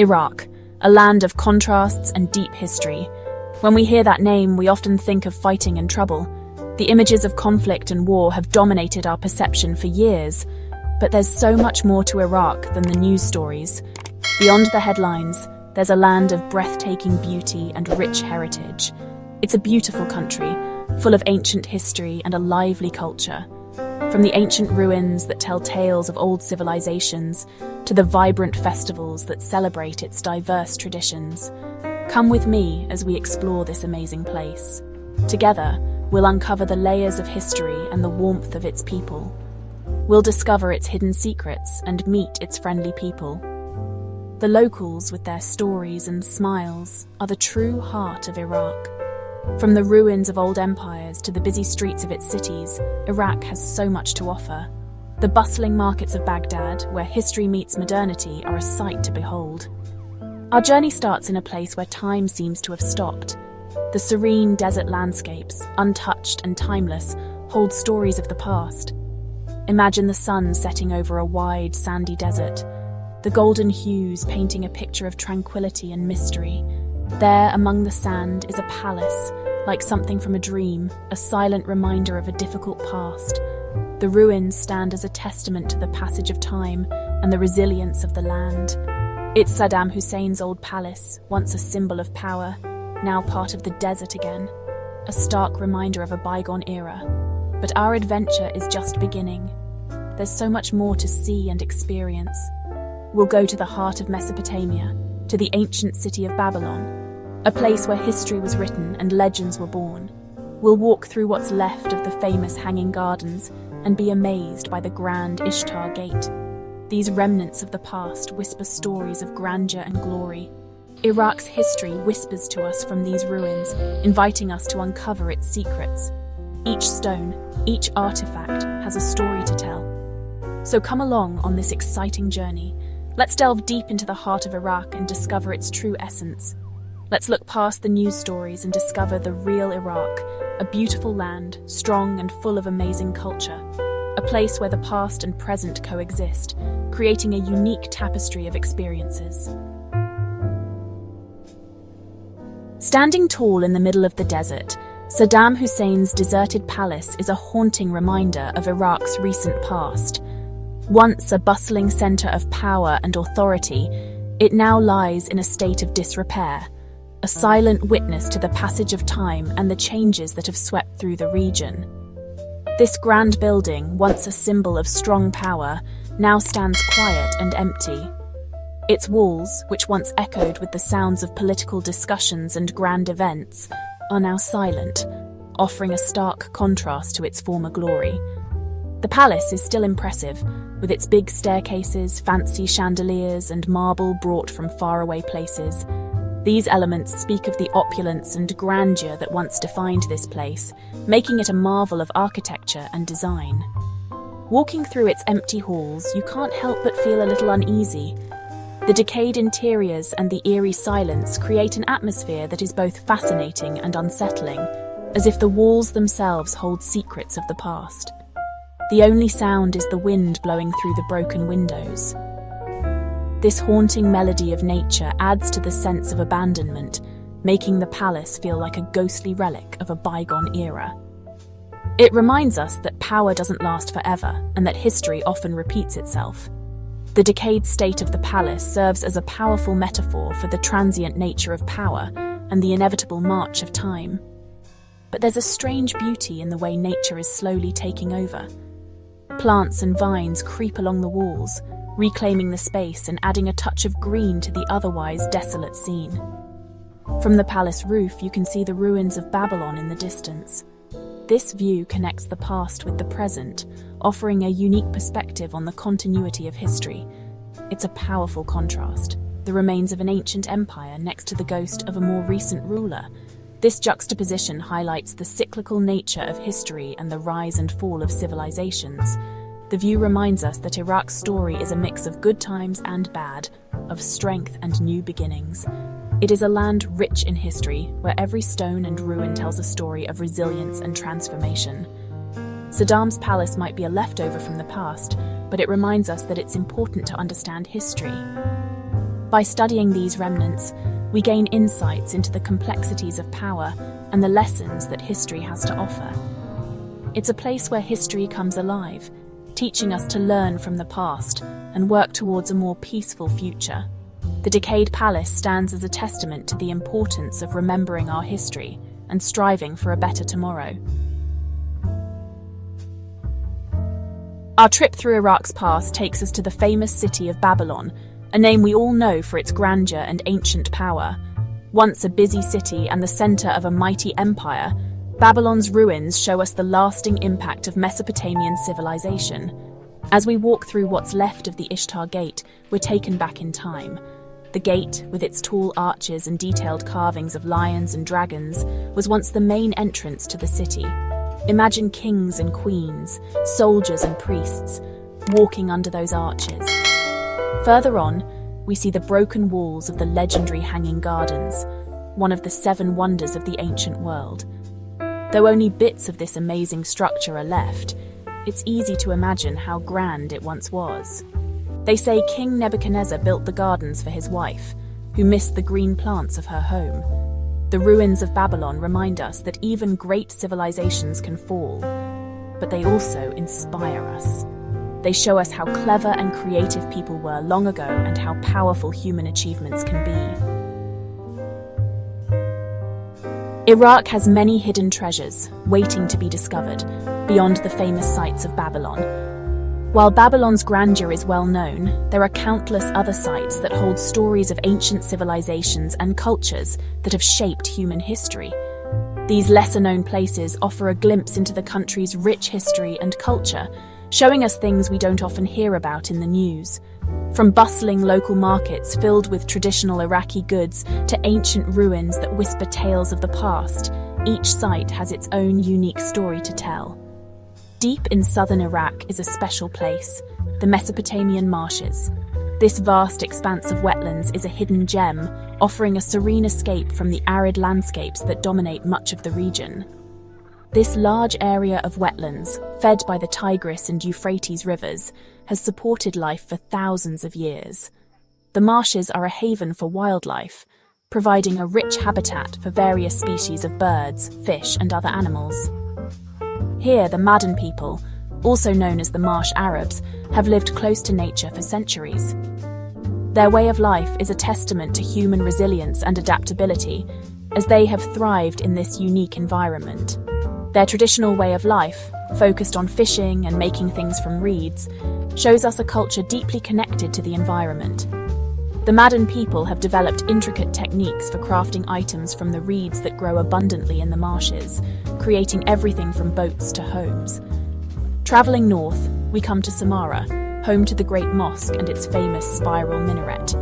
Iraq, a land of contrasts and deep history. When we hear that name, we often think of fighting and trouble. The images of conflict and war have dominated our perception for years, but there's so much more to Iraq than the news stories. Beyond the headlines, there's a land of breathtaking beauty and rich heritage. It's a beautiful country, full of ancient history and a lively culture. From the ancient ruins that tell tales of old civilizations to the vibrant festivals that celebrate its diverse traditions. Come with me as we explore this amazing place. Together, we'll uncover the layers of history and the warmth of its people. We'll discover its hidden secrets and meet its friendly people. The locals, with their stories and smiles, are the true heart of Iraq. From the ruins of old empires to the busy streets of its cities, Iraq has so much to offer. The bustling markets of Baghdad, where history meets modernity, are a sight to behold. Our journey starts in a place where time seems to have stopped. The serene desert landscapes, untouched and timeless, hold stories of the past. Imagine the sun setting over a wide, sandy desert, the golden hues painting a picture of tranquility and mystery. There, among the sand, is a palace, like something from a dream, a silent reminder of a difficult past. The ruins stand as a testament to the passage of time and the resilience of the land. It's Saddam Hussein's old palace, once a symbol of power, now part of the desert again, a stark reminder of a bygone era. But our adventure is just beginning. There's so much more to see and experience. We'll go to the heart of Mesopotamia, to the ancient city of Babylon, a place where history was written and legends were born. We'll walk through what's left of the famous Hanging Gardens and be amazed by the grand Ishtar Gate. These remnants of the past whisper stories of grandeur and glory. Iraq's history whispers to us from these ruins, inviting us to uncover its secrets. Each stone, each artifact has a story to tell. So come along on this exciting journey. Let's delve deep into the heart of Iraq and discover its true essence. Let's look past the news stories and discover the real Iraq, a beautiful land, strong and full of amazing culture. A place where the past and present coexist, creating a unique tapestry of experiences. Standing tall in the middle of the desert, Saddam Hussein's deserted palace is a haunting reminder of Iraq's recent past. Once a bustling center of power and authority, it now lies in a state of disrepair, a silent witness to the passage of time and the changes that have swept through the region. This grand building, once a symbol of strong power, now stands quiet and empty. Its walls, which once echoed with the sounds of political discussions and grand events, are now silent, offering a stark contrast to its former glory. The palace is still impressive, with its big staircases, fancy chandeliers, and marble brought from faraway places. These elements speak of the opulence and grandeur that once defined this place, making it a marvel of architecture and design. Walking through its empty halls, you can't help but feel a little uneasy. The decayed interiors and the eerie silence create an atmosphere that is both fascinating and unsettling, as if the walls themselves hold secrets of the past. The only sound is the wind blowing through the broken windows. This haunting melody of nature adds to the sense of abandonment, making the palace feel like a ghostly relic of a bygone era. It reminds us that power doesn't last forever and that history often repeats itself. The decayed state of the palace serves as a powerful metaphor for the transient nature of power and the inevitable march of time. But there's a strange beauty in the way nature is slowly taking over. Plants and vines creep along the walls, reclaiming the space and adding a touch of green to the otherwise desolate scene. From the palace roof, you can see the ruins of Babylon in the distance. This view connects the past with the present, offering a unique perspective on the continuity of history. It's a powerful contrast, the remains of an ancient empire next to the ghost of a more recent ruler. This juxtaposition highlights the cyclical nature of history and the rise and fall of civilizations. The view reminds us that Iraq's story is a mix of good times and bad, of strength and new beginnings. It is a land rich in history, where every stone and ruin tells a story of resilience and transformation. Saddam's palace might be a leftover from the past, but it reminds us that it's important to understand history. By studying these remnants, we gain insights into the complexities of power and the lessons that history has to offer. It's a place where history comes alive, teaching us to learn from the past and work towards a more peaceful future. The decayed palace stands as a testament to the importance of remembering our history and striving for a better tomorrow. Our trip through Iraq's past takes us to the famous city of Babylon, a name we all know for its grandeur and ancient power. Once a busy city and the center of a mighty empire, Babylon's ruins show us the lasting impact of Mesopotamian civilization. As we walk through what's left of the Ishtar Gate, we're taken back in time. The gate, with its tall arches and detailed carvings of lions and dragons, was once the main entrance to the city. Imagine kings and queens, soldiers and priests, walking under those arches. Further on, we see the broken walls of the legendary Hanging Gardens, one of the 7 wonders of the ancient world. Though only bits of this amazing structure are left, it's easy to imagine how grand it once was. They say King Nebuchadnezzar built the gardens for his wife, who missed the green plants of her home. The ruins of Babylon remind us that even great civilizations can fall, but they also inspire us. They show us how clever and creative people were long ago and how powerful human achievements can be. Iraq has many hidden treasures waiting to be discovered beyond the famous sites of Babylon. While Babylon's grandeur is well known, there are countless other sites that hold stories of ancient civilizations and cultures that have shaped human history. These lesser-known places offer a glimpse into the country's rich history and culture, showing us things we don't often hear about in the news. From bustling local markets filled with traditional Iraqi goods to ancient ruins that whisper tales of the past, each site has its own unique story to tell. Deep in southern Iraq is a special place, the Mesopotamian marshes. This vast expanse of wetlands is a hidden gem, offering a serene escape from the arid landscapes that dominate much of the region. This large area of wetlands, fed by the Tigris and Euphrates rivers, has supported life for thousands of years. The marshes are a haven for wildlife, providing a rich habitat for various species of birds, fish, and other animals. Here, the Madden people, also known as the Marsh Arabs, have lived close to nature for centuries. Their way of life is a testament to human resilience and adaptability, as they have thrived in this unique environment. Their traditional way of life, focused on fishing and making things from reeds, shows us a culture deeply connected to the environment. The Madden people have developed intricate techniques for crafting items from the reeds that grow abundantly in the marshes, creating everything from boats to homes. Traveling north, we come to Samarra, home to the Great Mosque and its famous spiral minaret.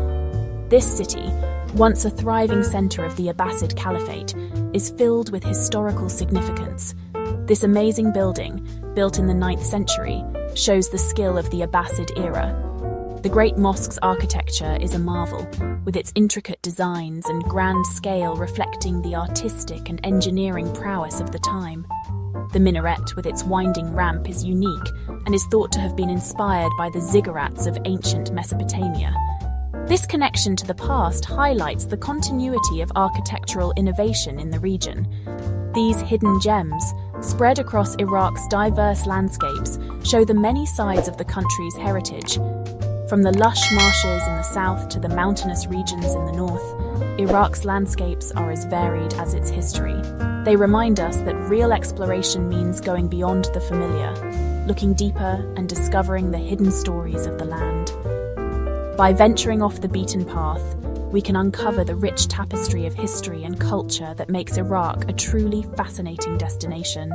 This city, once a thriving center of the Abbasid Caliphate, is filled with historical significance. This amazing building, built in the 9th century, shows the skill of the Abbasid era. The Great Mosque's architecture is a marvel, with its intricate designs and grand scale reflecting the artistic and engineering prowess of the time. The minaret with its winding ramp is unique and is thought to have been inspired by the ziggurats of ancient Mesopotamia. This connection to the past highlights the continuity of architectural innovation in the region. These hidden gems, spread across Iraq's diverse landscapes, show the many sides of the country's heritage. From the lush marshes in the south to the mountainous regions in the north, Iraq's landscapes are as varied as its history. They remind us that real exploration means going beyond the familiar, looking deeper and discovering the hidden stories of the land. By venturing off the beaten path, we can uncover the rich tapestry of history and culture that makes Iraq a truly fascinating destination.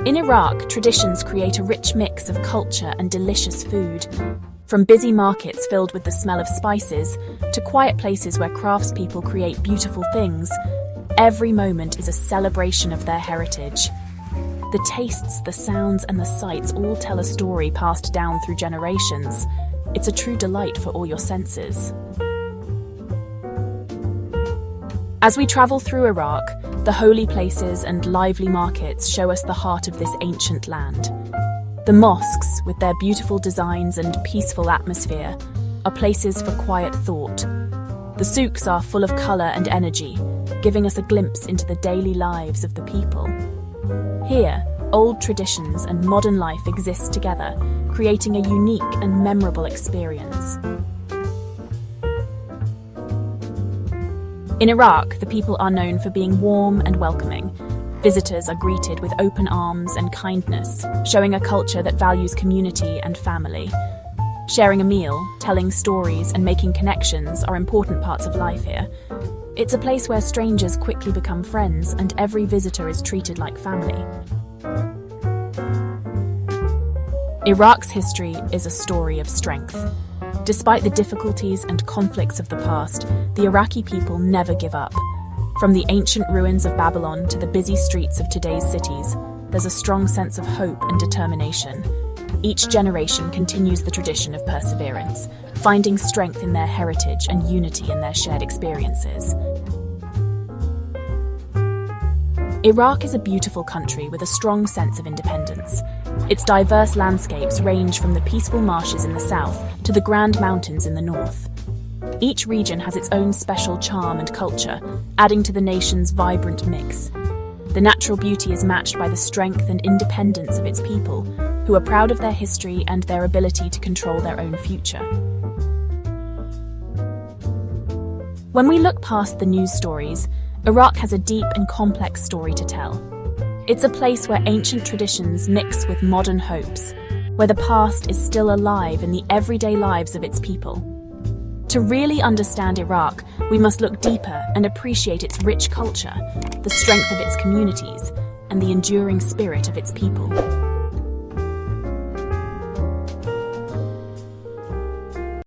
In Iraq, traditions create a rich mix of culture and delicious food. From busy markets filled with the smell of spices to quiet places where craftspeople create beautiful things, every moment is a celebration of their heritage. The tastes, the sounds, and the sights all tell a story passed down through generations. It's a true delight for all your senses. As we travel through Iraq, the holy places and lively markets show us the heart of this ancient land. The mosques, with their beautiful designs and peaceful atmosphere, are places for quiet thought. The souks are full of colour and energy, giving us a glimpse into the daily lives of the people. Here, old traditions and modern life exist together, creating a unique and memorable experience. In Iraq, the people are known for being warm and welcoming. Visitors are greeted with open arms and kindness, showing a culture that values community and family. Sharing a meal, telling stories, and making connections are important parts of life here. It's a place where strangers quickly become friends and every visitor is treated like family. Iraq's history is a story of strength. Despite the difficulties and conflicts of the past, the Iraqi people never give up. From the ancient ruins of Babylon to the busy streets of today's cities, there's a strong sense of hope and determination. Each generation continues the tradition of perseverance, finding strength in their heritage and unity in their shared experiences. Iraq is a beautiful country with a strong sense of independence. Its diverse landscapes range from the peaceful marshes in the south to the grand mountains in the north. Each region has its own special charm and culture, adding to the nation's vibrant mix. The natural beauty is matched by the strength and independence of its people, who are proud of their history and their ability to control their own future. When we look past the news stories, Iraq has a deep and complex story to tell. It's a place where ancient traditions mix with modern hopes, where the past is still alive in the everyday lives of its people. To really understand Iraq, we must look deeper and appreciate its rich culture, the strength of its communities, and the enduring spirit of its people.